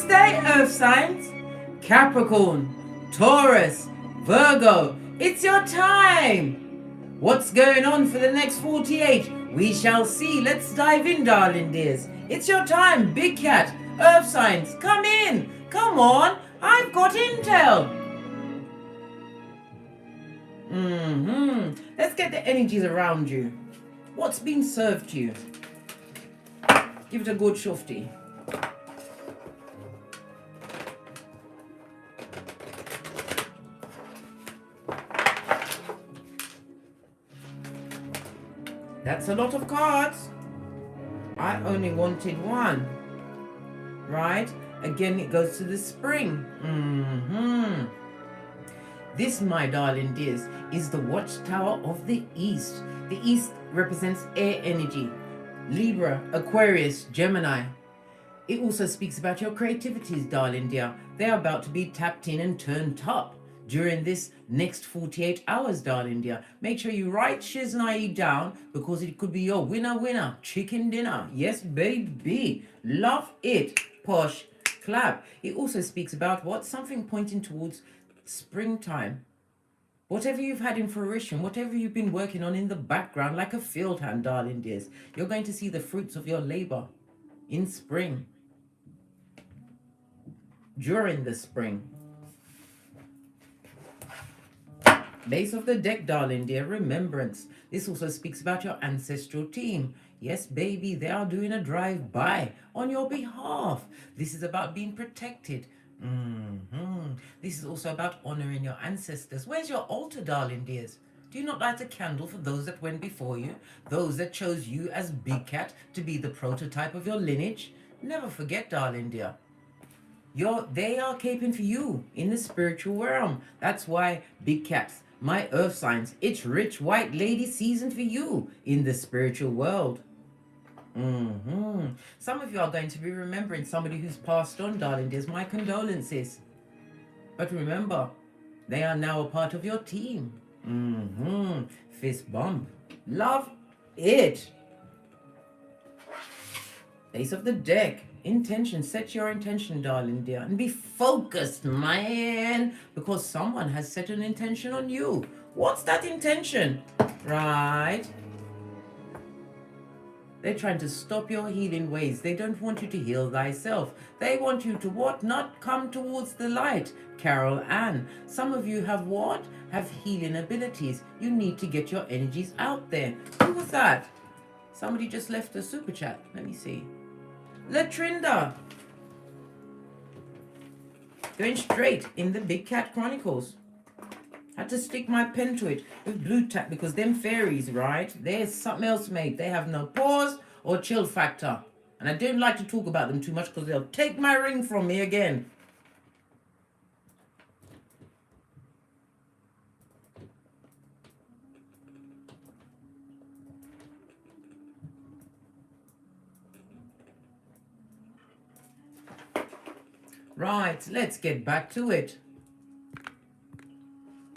Namaste, Earth signs. Capricorn, Taurus, Virgo, it's your time. What's going on for the next 48? We shall see. Let's dive in, darling dears. It's your time, Big Cat, Earth signs. Come in. Come on. I've got intel. Let's get the energies around you. What's been served to you? Give it a good shufty. That's a lot of cards. I only wanted one. Right? Again, it goes to the spring. This, my darling dears, is the watchtower of the East. The East represents air energy. Libra, Aquarius, Gemini. It also speaks about your creativities, darling dear. They are about to be tapped in and turned up during this next 48 hours, darling dear. Make sure you write Shiznai down because it could be your winner chicken dinner. Yes, baby. Love it. Posh. Clap. It also speaks about what? Something pointing towards springtime. Whatever you've had in fruition, whatever you've been working on in the background like a field hand, darling dears, you're going to see the fruits of your labor in spring. During the spring. Base of the deck, darling dear, remembrance. This also speaks about your ancestral team. Yes, baby, they are doing a drive-by on your behalf. This is about being protected. This is also about honoring your ancestors. Where's your altar, darling dears? Do you not light a candle for those that went before you? Those that chose you as Big Cat to be the prototype of your lineage? Never forget, darling dear. They are caping for you in the spiritual realm. That's why, Big Cats, my earth signs, it's rich white lady season for you in the spiritual world. Some of you are going to be remembering somebody who's passed on, darling dears. My condolences. But remember, they are now a part of your team. Fist bump. Love it. Ace of the deck. Intention. Set your intention, darling dear, and be focused, man, because someone has set an intention on you. What's that intention? Right? They're trying to stop your healing ways. They don't want you to heal thyself. They want you to what? Not come towards the light. Carol Ann. Some of you have what? Have healing abilities. You need to get your energies out there. Who was that? Somebody just left a super chat. Let me see. Latrinda. Going straight in the Big Cat Chronicles. Had to stick my pen to it with blue tack because them fairies, right? There's something else, mate. They have no pause or chill factor. And I don't like to talk about them too much because they'll take my ring from me again. Right, let's get back to it.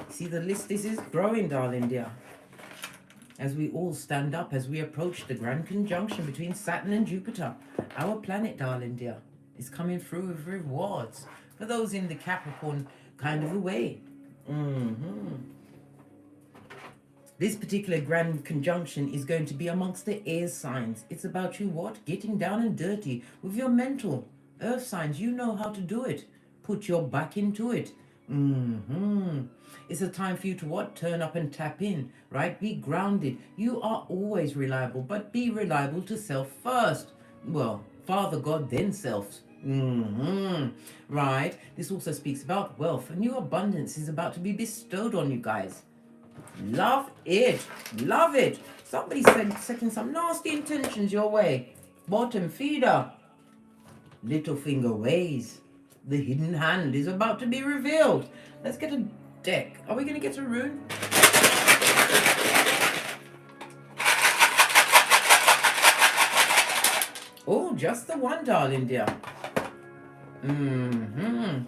See the list, this is growing, darling dear. As we all stand up, as we approach the grand conjunction between Saturn and Jupiter, our planet, darling dear, is coming through with rewards for those in the Capricorn kind of a way. This particular grand conjunction is going to be amongst the air signs. It's about you what? Getting down and dirty with your mental. Earth signs, you know how to do it. Put your back into it. It's a time for you to what? Turn up and tap in, right? Be grounded. You are always reliable, but be reliable to self first. Well, Father God, then self. Right? This also speaks about wealth. A new abundance is about to be bestowed on you guys. Love it. Love it. Somebody said setting some nasty intentions your way. Bottom feeder. Little finger ways. The hidden hand is about to be revealed. Let's get a deck. Are we going to get a rune? Oh, just the one, darling dear. And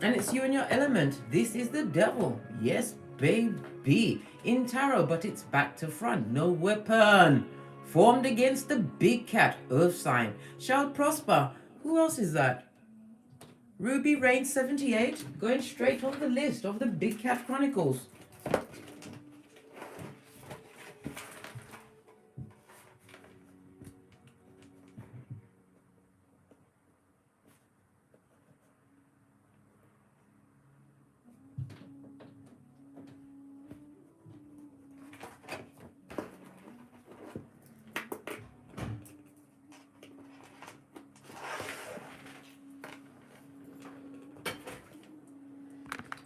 it's you and your element. This is the devil. Yes, baby. In tarot, but it's back to front. No weapon formed against the Big Cat, earth sign, shall prosper. Who else is that? Ruby Rain 78, going straight on the list of the Big Cat Chronicles.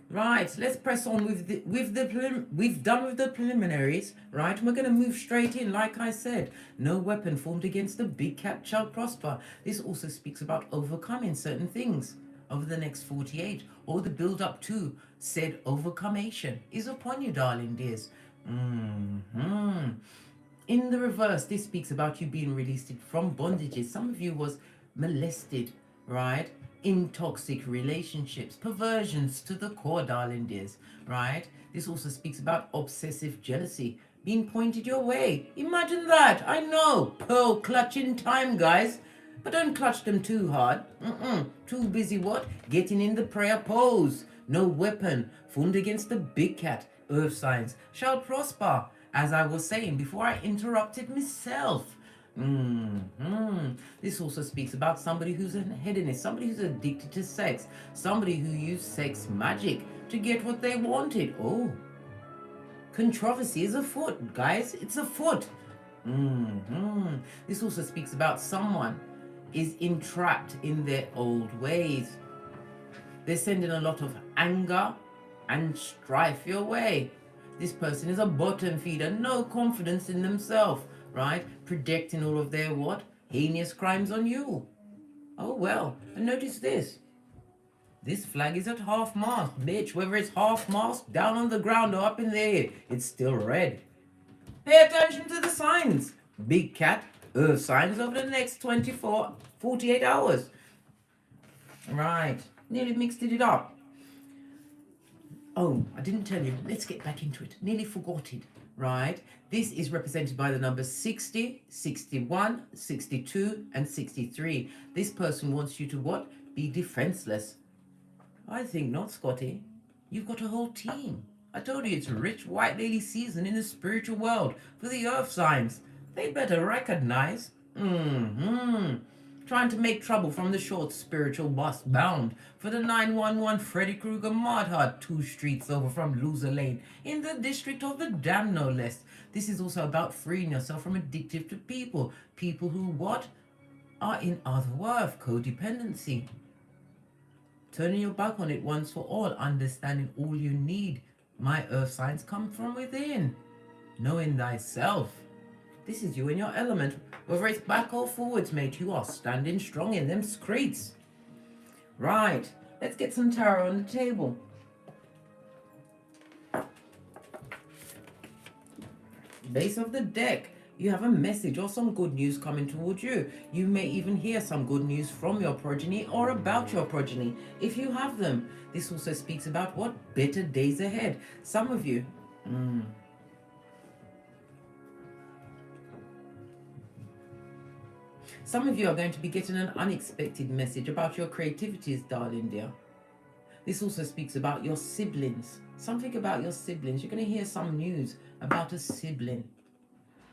Right, let's press on we've done with the preliminaries, right? And we're going to move straight in. Like I said, no weapon formed against the big cat shall prosper. This also speaks about overcoming certain things over the next 48, or the build up to said overcomation is upon you, darling dears. In the reverse, this speaks about you being released from bondages. Some of you was molested, right? In toxic relationships, perversions to the core, darling dears, right? This also speaks about obsessive jealousy being pointed your way. Imagine that. I know, pearl clutching time, guys, but don't clutch them too hard. Too busy what? Getting in the prayer pose. No weapon formed against the big cat, earth signs, shall prosper. As I was saying before I interrupted myself. This also speaks about somebody who's a hedonist, somebody who's addicted to sex, somebody who used sex magic to get what they wanted. Oh, controversy is afoot, guys. It's afoot. This also speaks about someone is entrapped in their old ways. They're sending a lot of anger and strife your way. This person is a bottom feeder, no confidence in themselves, right? Projecting all of their what? Heinous crimes on you. Oh well, and notice this. This flag is at half mast, bitch. Whether it's half mast, down on the ground or up in the air, it's still red. Pay attention to the signs. Big cat, earth signs over the next 48 hours. Right, nearly mixed it up. Oh, I didn't tell you. Let's get back into it. Nearly forgot it, right? This is represented by the numbers 60, 61, 62, and 63. This person wants you to what? Be defenseless. I think not, Scotty. You've got a whole team. I told you it's rich white lady season in the spiritual world for the earth signs. They better recognize. Trying to make trouble from the short spiritual bus bound for the 911 Freddy Krueger Mudhut 2 streets over from Loser Lane in the district of the Dam, no less. This is also about freeing yourself from addictive to people. People who what? Are in other words, codependency. Turning your back on it once for all, understanding all you need. My earth signs come from within. Knowing thyself. This is you in your element. Whether it's back or forwards, mate, you are standing strong in them screeds. Right, let's get some tarot on the table. Base of the deck, you have a message or some good news coming towards you. You may even hear some good news from your progeny or about your progeny, if you have them. This also speaks about what? Better days ahead. Some of you... Some of you are going to be getting an unexpected message about your creativities, darling dear. This also speaks about your siblings. Something about your siblings. You're going to hear some news about a sibling.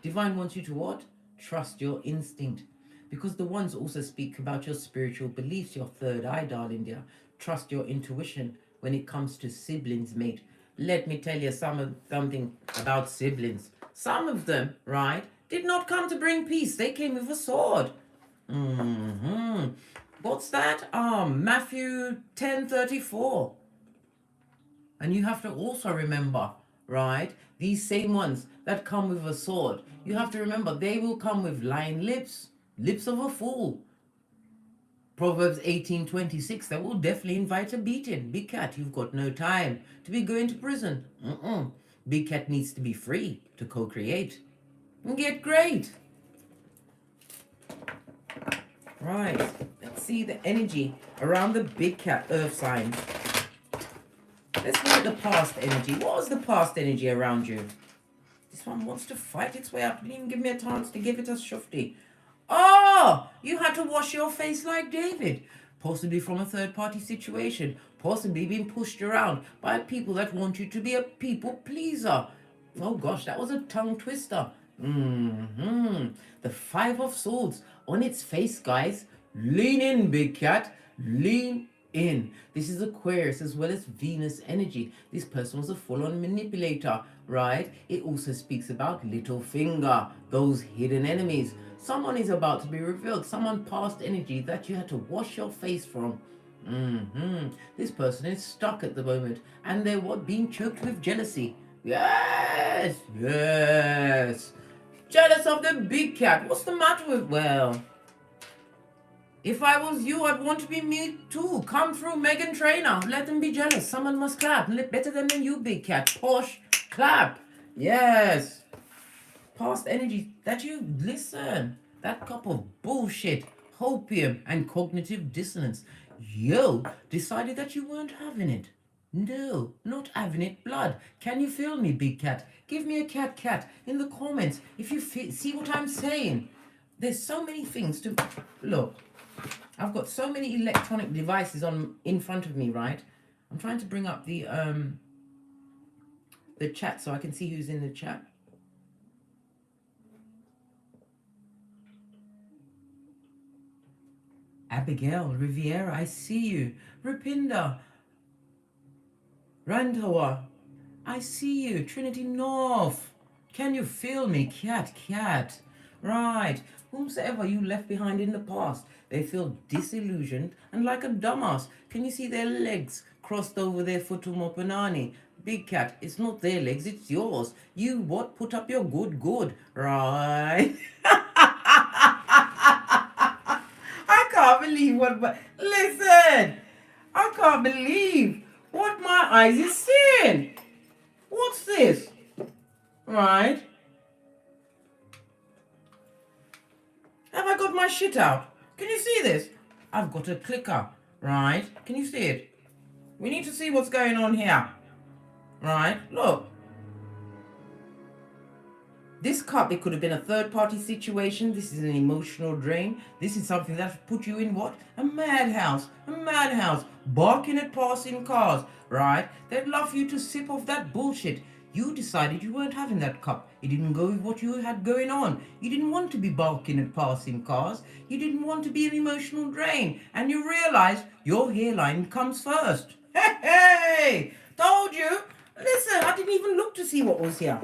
Divine wants you to what? Trust your instinct. Because the ones also speak about your spiritual beliefs, your third eye, darling dear. Trust your intuition when it comes to siblings, mate. Let me tell you something about siblings. Some of them, right, did not come to bring peace. They came with a sword. What's that? Matthew 10:34. And you have to also remember, right, these same ones that come with a sword, you have to remember they will come with lying lips, lips of a fool. Proverbs 18:26, that will definitely invite a beating. Big cat, you've got no time to be going to prison. Big cat needs to be free to co-create and get great. Right, let's see the energy around the big cat earth sign. Let's look at the past energy. What was the past energy around you? This one wants to fight its way up. Didn't even give me a chance to give it a shufti. Oh, you had to wash your face like David. possibly from a third-party situation, possibly being pushed around by people that want you to be a people pleaser. Oh gosh, that was a tongue twister. The Five of Swords on its face, guys. Lean in, big cat. Lean in. This is Aquarius as well as Venus energy. This person was a full-on manipulator, right? It also speaks about little finger, those hidden enemies. Someone is about to be revealed. Someone past energy that you had to wash your face from. This person is stuck at the moment, and they're being choked with jealousy. Yes, yes. Jealous of the big cat. What's the matter with? Well, if I was you, I'd want to be me too. Come through, Megan Trainor. Let them be jealous. Someone must clap. Better than you, big cat. Posh, clap. Yes. Past energy that you listen. That cup of bullshit, hopium, and cognitive dissonance. You decided that you weren't having it. No, not having it, blood. Can you feel me, big cat? Give me a cat in the comments if you see what I'm saying. There's so many things to look. I've got so many electronic devices in front of me, right? I'm trying to bring up the chat so I can see who's in the chat. Abigail, Riviera, I see you. Rupinder, Randhawa, I see you. Trinity North, can you feel me? Cat. Right. Whomsoever you left behind in the past, they feel disillusioned and like a dumbass. Can you see their legs crossed over their futumopanani? Big cat, it's not their legs, it's yours. You put up your good, right? I can't believe listen, I can't believe what my eyes is seeing. What's this? Right? Have I got my shit out? Can you see this? I've got a clicker, right? Can you see it? We need to see what's going on here. Right? Look. This cup, it could have been a third-party situation. This is an emotional drain. This is something that put you in what? A madhouse. Barking at passing cars, right? They'd love for you to sip off that bullshit. You decided you weren't having that cup. It didn't go with what you had going on. You didn't want to be barking at passing cars. You didn't want to be an emotional drain. And you realized your hairline comes first. Hey! Told you. Listen, I didn't even look to see what was here.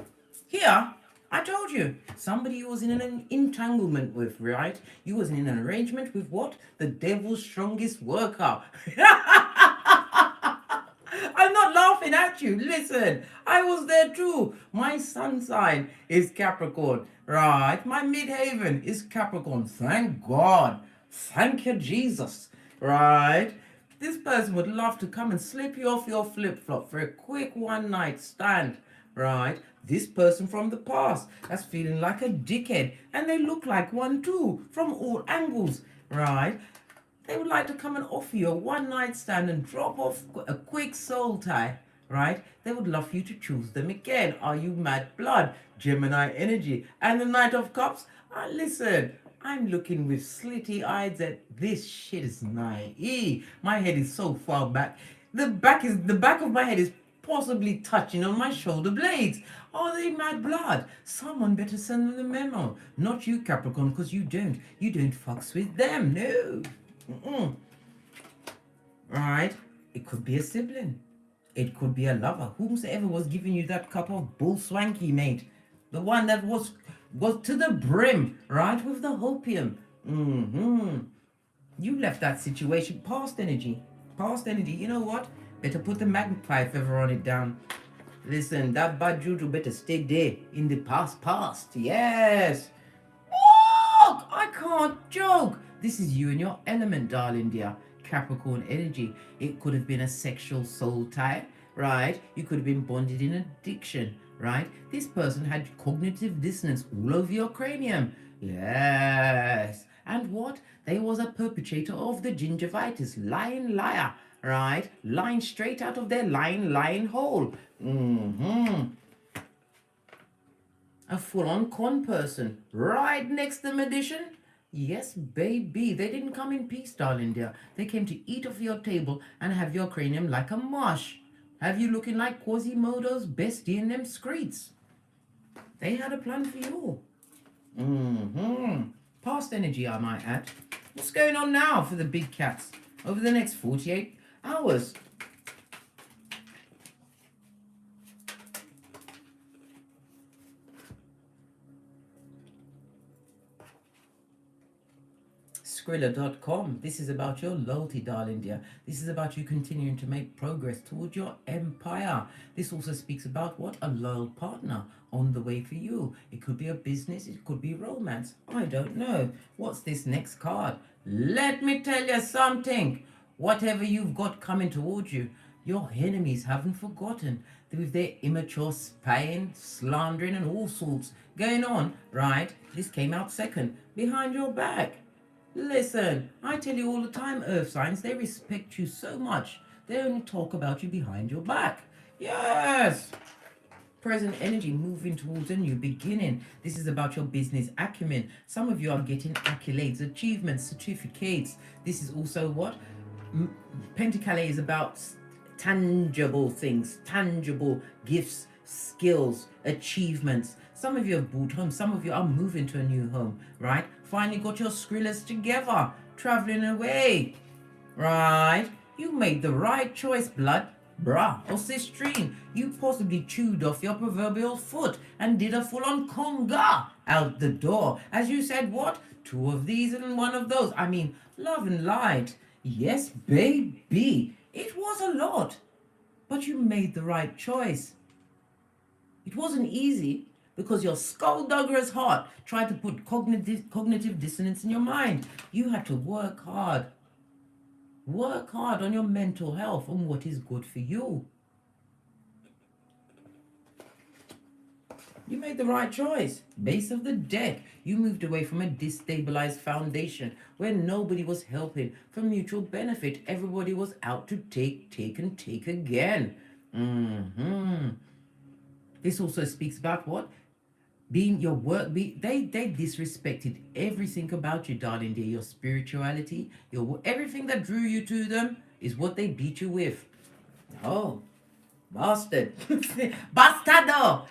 Here, I told you, somebody you was in an entanglement with, right? You was in an arrangement with what? The devil's strongest worker. I'm not laughing at you. Listen, I was there too. My sun sign is Capricorn, right? My midhaven is Capricorn. Thank God. Thank you, Jesus, right? This person would love to come and slip you off your flip-flop for a quick one-night stand, right? This person from the past that's feeling like a dickhead, and they look like one too from all angles, right? They would like to come and offer you a one-night stand and drop off a quick soul tie, right? They would love for you to choose them again. Are you mad blood? Gemini energy. And the Knight of Cups? Listen, I'm looking with slitty eyes at this shit is naive. My head is so far back. The back of my head is possibly touching on my shoulder blades. Are they mad blood? Someone better send them the memo. Not you, Capricorn, because you don't fucks with them. No. Right? It could be a sibling. It could be a lover. Whomsoever was giving you that cup of bull swanky, mate. The one that was to the brim, right? With the hopium. You left that situation. Past energy. You know what? Better put the magpie feather on it down. Listen, that bad juju better stay there in the past. Yes. Walk! I can't joke. This is you and your element, darling dear. Capricorn energy. It could have been a sexual soul tie, right? You could have been bonded in addiction, right? This person had cognitive dissonance all over your cranium. Yes. And what? They was a perpetrator of the gingivitis, lying liar, right? Lying straight out of their lying hole. A full-on con person. Right next to magician. Yes, baby. They didn't come in peace, darling dear. They came to eat off your table and have your cranium like a marsh. Have you looking like Quasimodo's bestie in them streets? They had a plan for you. Past energy, I might add. What's going on now for the big cats over the next 48 hours? Skrilla.com. This is about your loyalty, darling dear. This is about you continuing to make progress towards your empire. This also speaks about what? A loyal partner on the way for you. It could be a business, it could be romance. I don't know. What's this next card? Let me tell you something. Whatever you've got coming towards you, your enemies haven't forgotten. With their immature spying, slandering, and all sorts going on, right? This came out second, behind your back. Listen, I tell you all the time, earth signs, they respect you so much. They only talk about you behind your back. Yes! Present energy moving towards a new beginning. This is about your business acumen. Some of you are getting accolades, achievements, certificates. This is also what? Pentacale is about tangible things, tangible gifts, skills, achievements. Some of you have bought home, some of you are moving to a new home, right? Finally got your Skrillas together, traveling away, right? You made the right choice, blood. Bruh, or sistrine, you possibly chewed off your proverbial foot and did a full-on conga out the door. As you said, what? 2 of these and 1 of those. I mean, love and light. Yes, baby. It was a lot, but you made the right choice. It wasn't easy because your skulldugger's heart tried to put cognitive dissonance in your mind. You had to work hard. Work hard on your mental health and what is good for you. You made the right choice. Base of the deck. You moved away from a destabilized foundation where nobody was helping for mutual benefit. Everybody was out to take and take again. This also speaks about what? Being your work, they disrespected everything about you, darling dear. Your spirituality, everything that drew you to them is what they beat you with. Oh, bastard. Bastardo.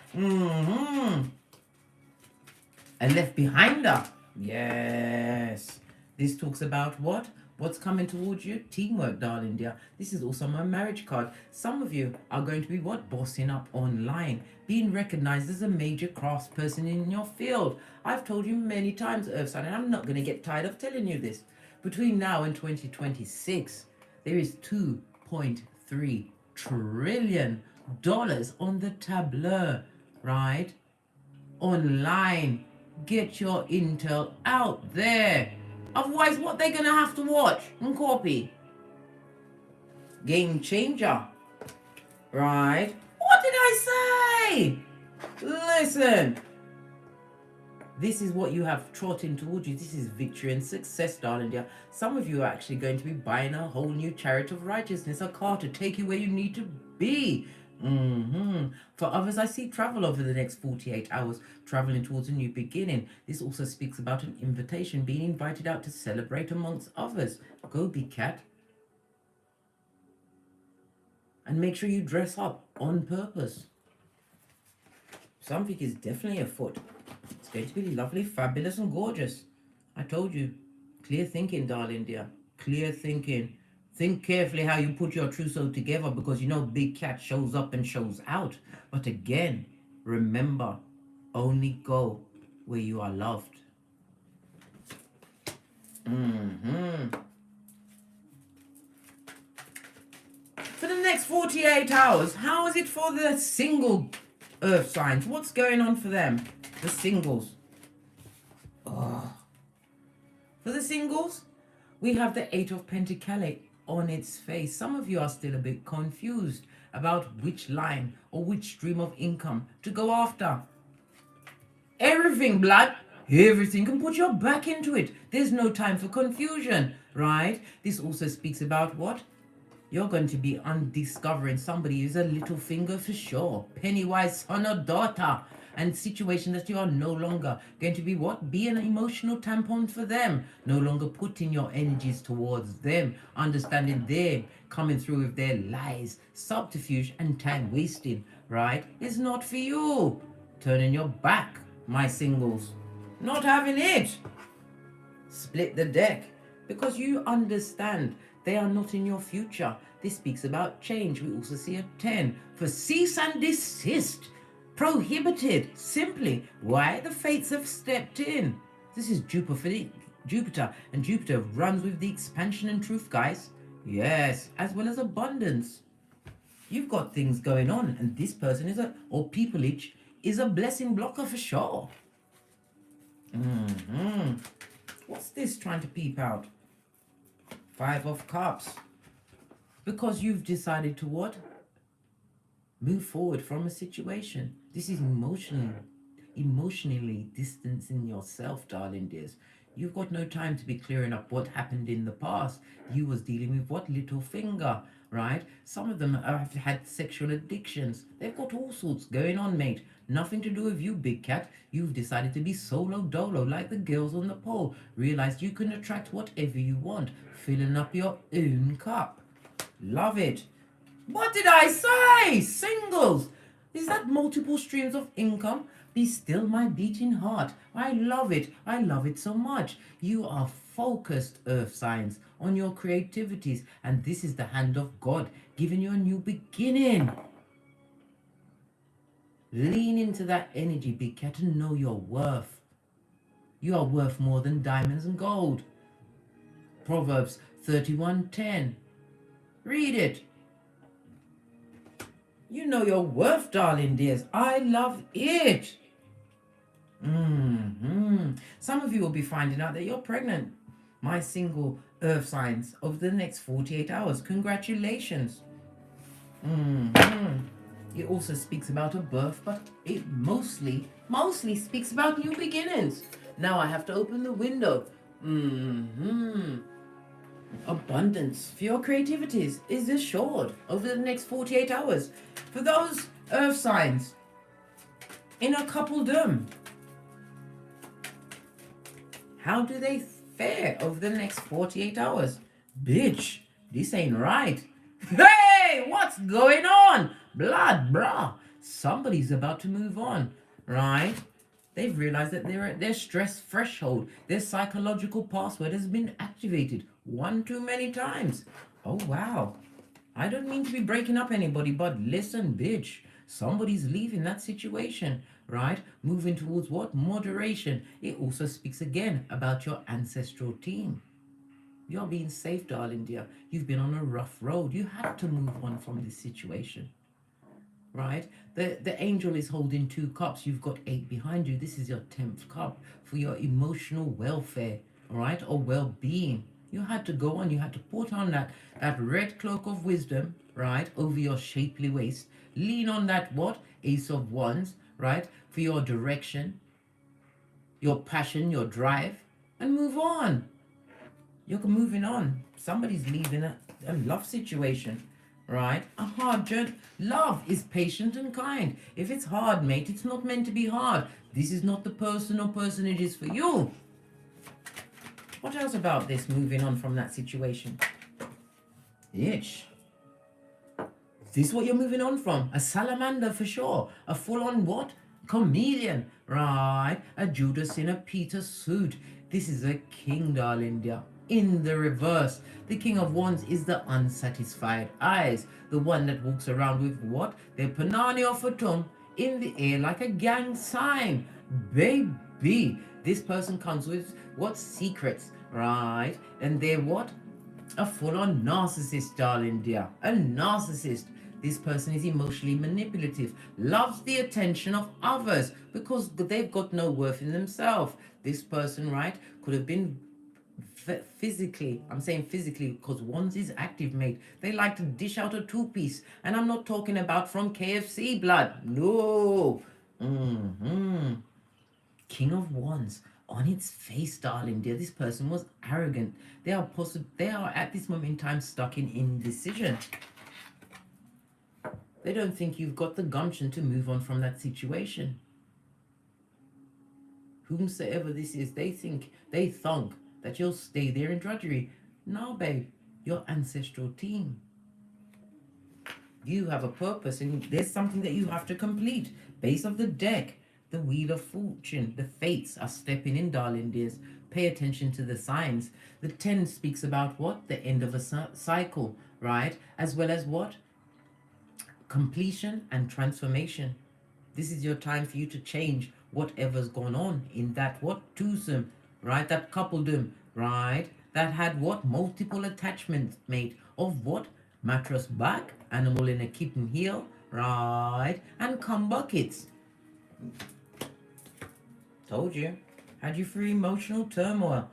And left behind her. Yes. This talks about what? What's coming towards you? Teamwork, darling dear. This is also my marriage card. Some of you are going to be what? Bossing up online. Being recognized as a major craftsperson in your field. I've told you many times, Earth Sign, and I'm not going to get tired of telling you this. Between now and 2026, there is $2.3 trillion on the tableau, right? Online. Get your intel out there. Otherwise, what they're going to have to watch and copy? Game changer. Right? What did I say? Listen. This is what you have trotting towards you. This is victory and success, darling dear. Some of you are actually going to be buying a whole new chariot of righteousness, a car to take you where you need to be. For others, I see travel over the next 48 hours, traveling towards a new beginning. This also speaks about an invitation, being invited out to celebrate amongst others. Go, big cat. And make sure you dress up on purpose. Something is definitely afoot. It's going to be lovely, fabulous, and gorgeous. I told you. Clear thinking, darling dear. Clear thinking. Think carefully how you put your trousseau together, because you know big cat shows up and shows out. But again, remember, only go where you are loved. For the next 48 hours, how is it for the single earth signs? What's going on for them? The singles. For the singles, we have the 8 of Pentacles on its face. Some of you are still a bit confused about which line or which stream of income to go after. Everything, blood. Everything, and put your back into it. There's no time for confusion, right? This also speaks about what? You're going to be undiscovering somebody who's a little finger for sure. Pennywise son or daughter. and situation that you are no longer going to be what? Be an emotional tampon for them. No longer putting your energies towards them, understanding them coming through with their lies, subterfuge, and time wasting, right? It's not for you. Turning your back, my singles. Not having it. Split the deck, because you understand they are not in your future. This speaks about change. We also see a 10 for cease and desist. Prohibited, simply. Why? The fates have stepped in. This is Jupiter, and Jupiter runs with the expansion and truth, guys. Yes, as well as abundance. You've got things going on, and this person is or peopleage is a blessing blocker for sure. What's this trying to peep out? 5 of Cups. Because you've decided to what? Move forward from a situation. This is emotionally distancing yourself, darling dears. You've got no time to be clearing up what happened in the past. You was dealing with what? Little finger, right? Some of them have had sexual addictions. They've got all sorts going on, mate. Nothing to do with you, big cat. You've decided to be solo dolo like the girls on the pole. Realized you can attract whatever you want, filling up your own cup. Love it. What did I say? Singles. Is that multiple streams of income? Be still my beating heart. I love it. I love it so much. You are focused, earth signs, on your creativities. And this is the hand of God giving you a new beginning. Lean into that energy, big cat, and know your worth. You are worth more than diamonds and gold. Proverbs 31:10. Read it. You know your worth, darling dears. I love it. Some of you will be finding out that you're pregnant. My single earth signs over the next 48 hours. Congratulations. It also speaks about a birth, but it mostly speaks about new beginnings. Now I have to open the window. Abundance for your creativities is assured over the next 48 hours. For those earth signs in a coupledom, how do they fare over the next 48 hours? Bitch, this ain't right. Hey, what's going on? Blood, bruh. Somebody's about to move on, right? They've realized that they're at their stress threshold. Their psychological password has been activated one too many times. Oh, wow. I don't mean to be breaking up anybody, but listen, bitch. Somebody's leaving that situation, right? Moving towards what? Moderation. It also speaks again about your ancestral team. You're being safe, darling dear. You've been on a rough road. You have to move on from this situation, right? The angel is holding 2 cups. You've got 8 behind you. This is your 10th cup for your emotional welfare, all right, or well-being. You had to go on. You had to put on that red cloak of wisdom, right, over your shapely waist. Lean on that what? Ace of Wands, right, for your direction, your passion, your drive, and move on. You're moving on. Somebody's leaving a love situation, right? A hard journey. Love is patient and kind. If it's hard, mate, it's not meant to be hard. This is not the person or personages for you. What else about this moving on from that situation? Itch. This is what you're moving on from. A salamander for sure. A full-on what? Chameleon. Right. A Judas in a Peter suit. This is a king, darling dear. In the reverse, the King of Wands is the unsatisfied eyes. The one that walks around with what? Their panani or fatum in the air like a gang sign. Baby. This person comes with what? Secrets, right? And they're what? A full-on narcissist, darling dear. A narcissist. This person is emotionally manipulative, loves the attention of others because they've got no worth in themselves. This person, right, could have been physically, I'm saying physically because Wands is active, mate. They like to dish out a 2-piece, and I'm not talking about from KFC, blood. No. King of Wands. On its face, darling dear, this person was arrogant. They are at this moment in time stuck in indecision. They don't think you've got the gumption to move on from that situation. Whomsoever this is, they thunk that you'll stay there in drudgery. No, babe, your ancestral team. You have a purpose and there's something that you have to complete. Base of the deck, the Wheel of Fortune, the fates are stepping in, darling dears. Pay attention to the signs. The 10 speaks about what? The end of a cycle, right? As well as what? Completion and transformation. This is your time for you to change whatever's gone on in that what? Twosome, right? That coupledom, right? That had what? Multiple attachments made of what? Mattress back, animal in a kitten heel, right? And cum buckets. Told you. Had you through emotional turmoil.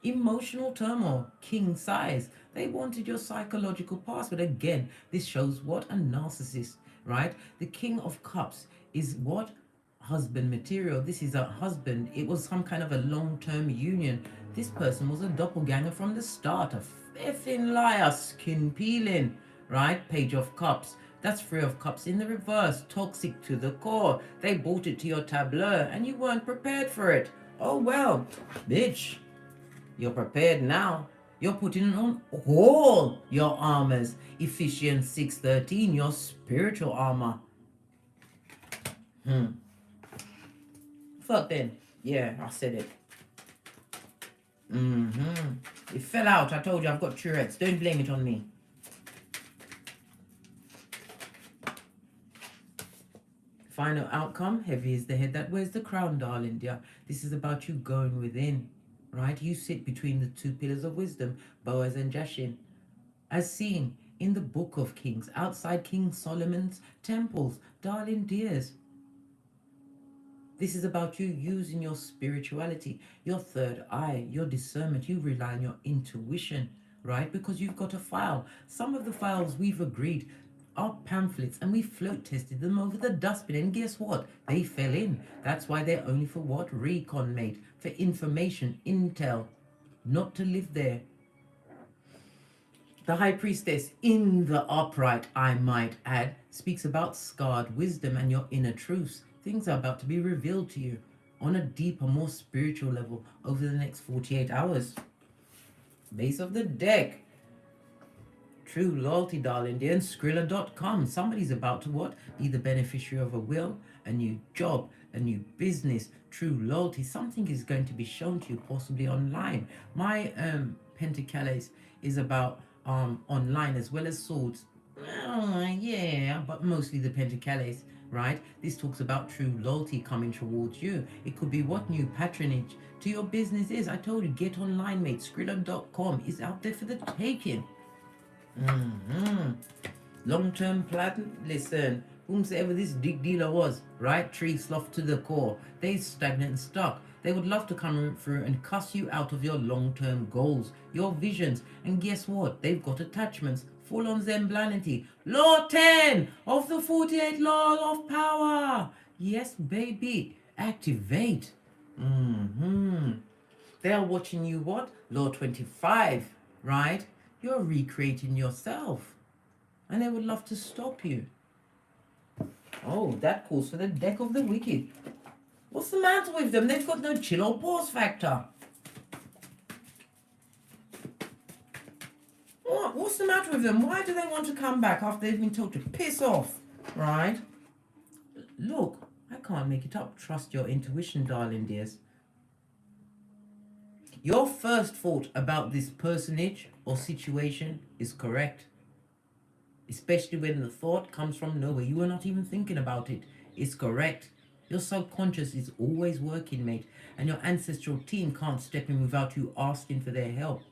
Emotional turmoil, king size. They wanted your psychological past, but again, this shows what? A narcissist, right? The King of Cups is what? Husband material. This is a husband. It was some kind of a long-term union. This person was a doppelganger from the start. A effing liar, skin peeling, right? Page of Cups. That's 3 of Cups in the reverse. Toxic to the core. They brought it to your tableau and you weren't prepared for it. Oh well, bitch. You're prepared now. You're putting on all your armors. Ephesians 6:13, your spiritual armor. Fuck then. Yeah, I said it. It fell out. I told you I've got Tourette's. Don't blame it on me. Final outcome. Heavy is the head that wears the crown, darling dear. This is about you going within. Right? You sit between the 2 pillars of wisdom, Boaz and Jashin. As seen in the Book of Kings, outside King Solomon's temples, darling dears. This is about you using your spirituality, your third eye, your discernment. You rely on your intuition, right? Because you've got a file. Some of the files we've agreed are pamphlets and we float tested them over the dustbin, and guess what? They fell in. That's why they're only for what? Recon, mate. For information, intel, not to live there. The High Priestess in the upright, I might add, speaks about scarred wisdom and your inner truths. Things are about to be revealed to you on a deeper, more spiritual level over the next 48 hours. Base of the deck. True loyalty, darling dear, and Skrilla.com. Somebody's about to what? Be the beneficiary of a will, a new job, a new business. True loyalty. Something is going to be shown to you, possibly online. My Pentacles is about online as well as swords. Yeah, but mostly the Pentacles, right? This talks about true loyalty coming towards you. It could be what? New patronage to your business is. I told you, get online, mate. Skrilla.com is out there for the taking. Long-term plan. Listen, whomsoever this dig dealer was, right? Tree sloth to the core. They stagnant and stuck. They would love to come through and cuss you out of your long-term goals, your visions. And guess what? They've got attachments. Full on Zemblanity. Law 10 of the 48 laws of power. Yes, baby. Activate. They are watching you what? Law 25, right? You're recreating yourself. And they would love to stop you. Oh, that calls for the deck of the wicked. What's the matter with them? They've got no chill or pause factor. What's the matter with them? Why do they want to come back after they've been told to piss off? Right? Look, I can't make it up. Trust your intuition, darling dears. Your first thought about this personage or situation is correct. Especially when the thought comes from nowhere. You are not even thinking about it. It's correct. Your subconscious is always working, mate. And your ancestral team can't step in without you asking for their help.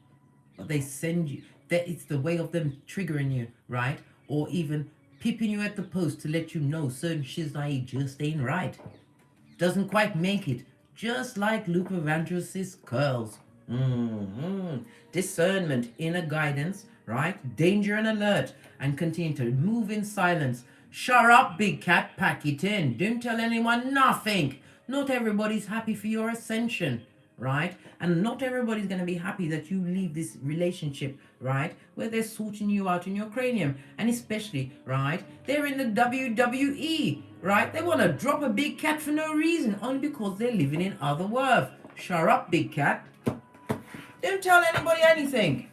But they send you. It's the way of them triggering you, right? Or even peeping you at the post to let you know certain shiznai just ain't right. Doesn't quite make it. Just like Luther Vandross's curls. Discernment, inner guidance, right? Danger and alert, and continue to move in silence. Shut up, big cat, pack it in. Don't tell anyone nothing. Not everybody's happy for your ascension. right? And not everybody's going to be happy that you leave this relationship, right, where they're sorting you out in your cranium. And especially, right, they're in the WWE, right? They want to drop a big cat for no reason, only because they're living in otherworld. Shut up, big cat. Don't tell anybody anything.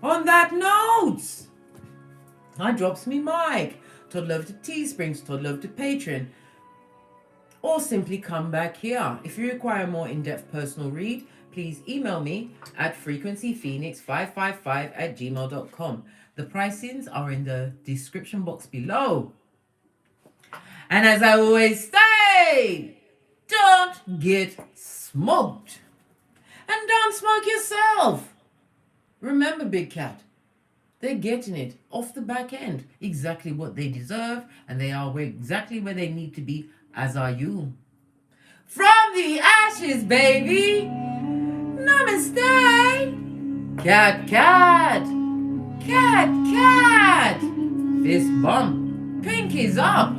On that note, I drops me mic. Todd love to Teesprings, Todd love to Patreon. Or simply come back here. If you require a more in-depth personal read, please email me at frequencyphoenix555@gmail.com. The pricings are in the description box below. And as I always say, don't get smoked. And don't smoke yourself. Remember, big cat, they're getting it off the back end, exactly what they deserve, and they are exactly where they need to be, as are you. From the ashes, baby. Namaste. Cat, cat. Cat, cat. Fist bump. Pinkies up.